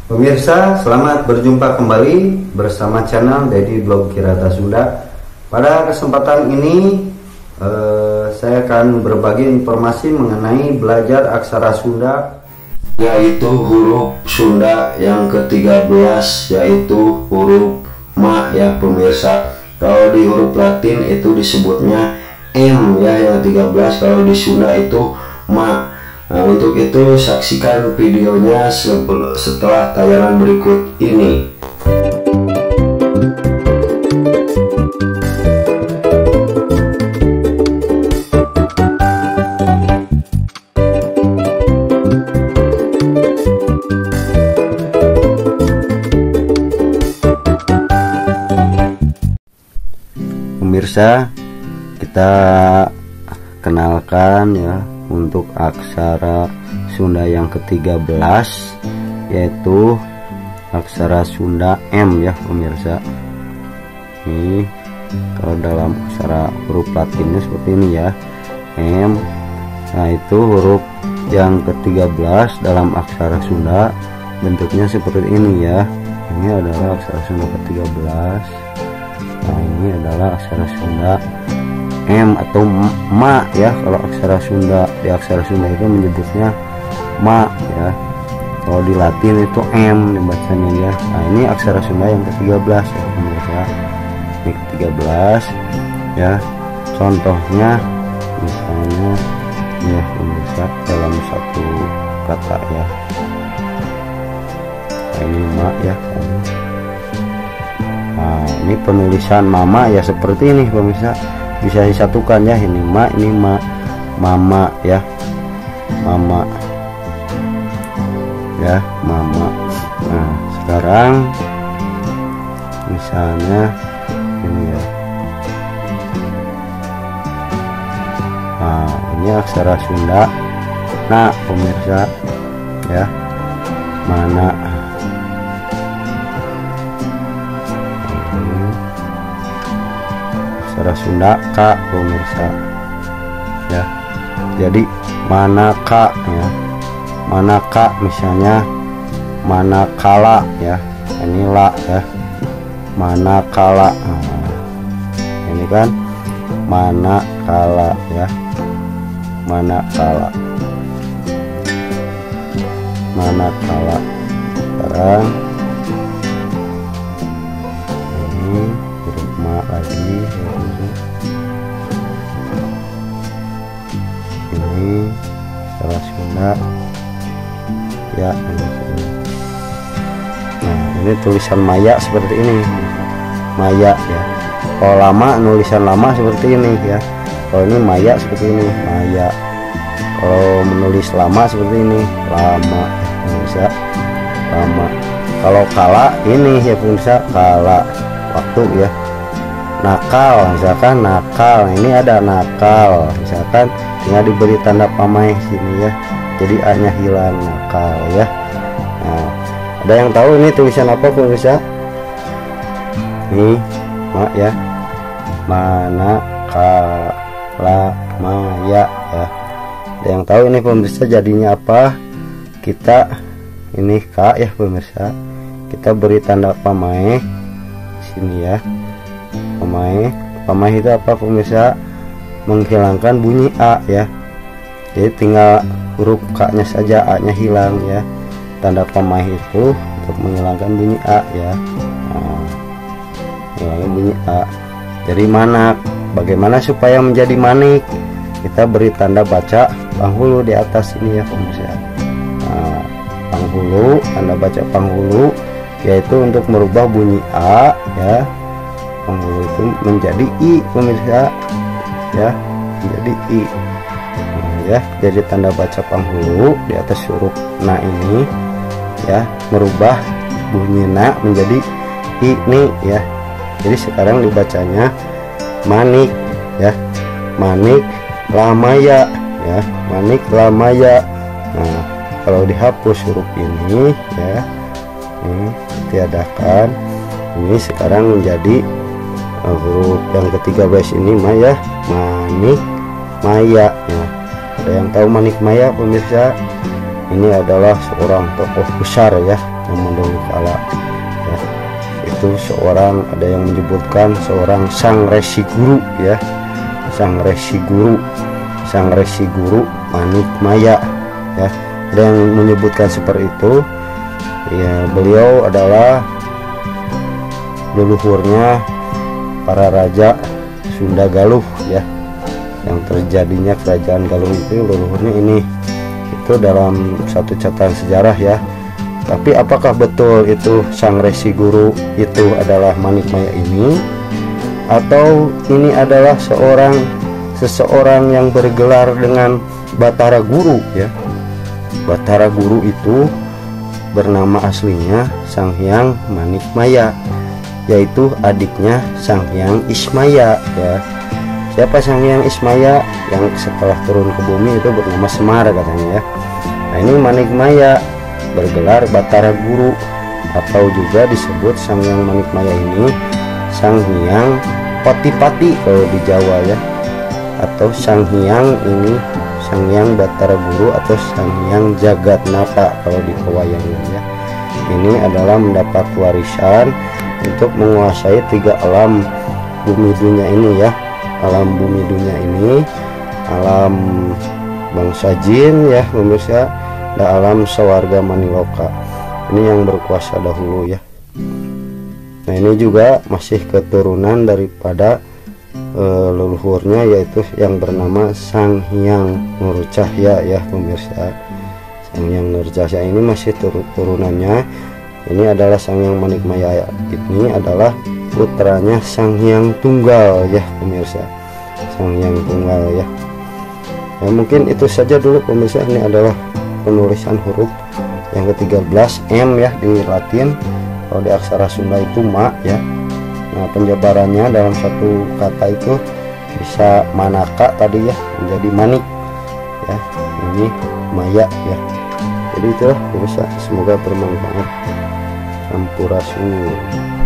Pemirsa, selamat berjumpa kembali bersama channel Dedi Blog Kirata Sunda. Pada kesempatan ini saya akan berbagi informasi mengenai belajar aksara Sunda, yaitu huruf Sunda yang ke-13, yaitu huruf Ma ya pemirsa. Kalau di huruf Latin itu disebutnya M ya yang 13, kalau di Sunda itu Ma. Nah, untuk itu saksikan videonya setelah tayangan berikut ini. Pemirsa, kita kenalkan ya untuk aksara Sunda yang ke-13, yaitu aksara Sunda M ya pemirsa. Ini kalau dalam aksara huruf Latinnya seperti ini ya, M. Nah, itu huruf yang ke-13 dalam aksara Sunda bentuknya seperti ini ya. Ini adalah aksara Sunda ke-13. Nah, ini adalah aksara Sunda M atau Ma ya. Kalau aksara Sunda, di aksara Sunda itu menyebutnya Ma ya. Kalau di Latin itu M dibacanya ya. Nah, ini aksara Sunda yang ke-13 ya pemirsa. Ini ke-13 ya. Contohnya misalnya ya pemirsa, dalam satu kata ya. Nah, ini Ma ya. Nah, ini penulisan mama ya seperti ini pemirsa. Bisa disatukan ya, ini Ma, ini Ma, mama ya, mama ya, mama. Nah, sekarang misalnya ini ya. Nah, ini aksara Sunda Nah pemirsa ya, mana aksara Sunda K pemirsa ya. Jadi mana K ya, mana K misalnya mana kala ya, ini la ya, mana kala. Nah, ini kan mana kala ya, mana kala, mana kala. Sekarang ini huruf Ma lagi, ini salah Sunda ya. Nah, ini tulisan Maya seperti ini, Maya ya. Kalau lama, nulisan lama seperti ini ya. Kalau ini Maya seperti ini, Maya. Kalau menulis lama seperti ini, lama ya, bisa lama. Kalau kala ini ya pemirsa, kala waktu ya. Nakal misalkan, nakal, ini ada nakal misalkan, tinggal diberi tanda pamai sini ya, jadi A nya hilang, nakal ya. Nah, ada yang tahu ini tulisan apa pemirsa? Nih Ma ya, mana kala Maya ya. Ada yang tahu ini pemirsa jadinya apa? Kita ini K ya pemirsa, kita beri tanda pamai sini ya. Pamai itu apa pemirsa? Menghilangkan bunyi A ya. Jadi tinggal huruf K nya saja, A nya hilang ya. Tanda pamai itu untuk menghilangkan bunyi A ya. Nah, menghilangkan bunyi A. Jadi manak. Bagaimana supaya menjadi manik? Kita beri tanda baca panghulu di atas ini ya pemirsa. Nah, panghulu, tanda baca panghulu, yaitu untuk merubah bunyi A ya. Panghulu itu menjadi I pemirsa ya, menjadi I. Nah, ya, jadi tanda baca panghulu di atas huruf Na ini ya, merubah bunyi Na menjadi I nih ya. Jadi sekarang dibacanya manik ya, manik lamaya ya, manik lamaya. Nah, kalau dihapus huruf ini ya, ini ditiadakan, ini sekarang menjadi huruf yang ke-13 ini Maya, manik maya ya. Ada yang tahu manik maya pemirsa? ini adalah seorang tokoh besar ya zaman dahulu kala ya. Itu seorang, ada yang menyebutkan seorang sang resi guru ya, sang resi guru Manikmaya ya. Ada yang menyebutkan seperti itu ya. Beliau adalah leluhurnya para raja Sunda Galuh ya, yang terjadinya kerajaan Galuh itu leluhurnya ini. Itu dalam satu catatan sejarah ya. Tapi apakah betul itu sang resi guru itu adalah Manikmaya ini, atau ini adalah seseorang yang bergelar dengan Batara Guru ya. Batara Guru itu bernama aslinya Sang Hyang Manikmaya, yaitu adiknya Sang Hyang Ismaya ya. Siapa Sang Hyang Ismaya? Yang setelah turun ke bumi itu bernama Semar katanya ya. Nah, ini Manikmaya bergelar Batara Guru, atau juga disebut Sang Hyang Manikmaya ini Sang Hyang Patipati kalau di Jawa ya, atau Sang Hyang ini Sang Hyang Batara Guru atau Sang Hyang Jagatnata kalau di pewayangan ya. Ini adalah mendapat warisan untuk menguasai 3 alam bumi dunia ini ya. Alam bumi dunia ini, alam bangsa jin ya pemirsa, dan alam sawarga Maniloka. Ini yang berkuasa dahulu ya. Nah, ini juga masih keturunan daripada leluhurnya, yaitu yang bernama Sang Hyang Nurcahya ya pemirsa. Sang Hyang Nurcahya ini masih turunannya. Ini adalah Sang Hyang Manikmaya, ini adalah putranya Sang Hyang Tunggal ya pemirsa. Sang Hyang Tunggal ya. Ya mungkin itu saja dulu pemirsa. Ini adalah penulisan huruf yang ke-13 M ya di Latin. Kalau di aksara Sunda itu ma ya. Nah, penjabarannya dalam satu kata itu bisa manaka tadi ya, menjadi manik ya. Ini maya ya. Jadi itulah pemirsa, semoga bermanfaat. Sampurasun.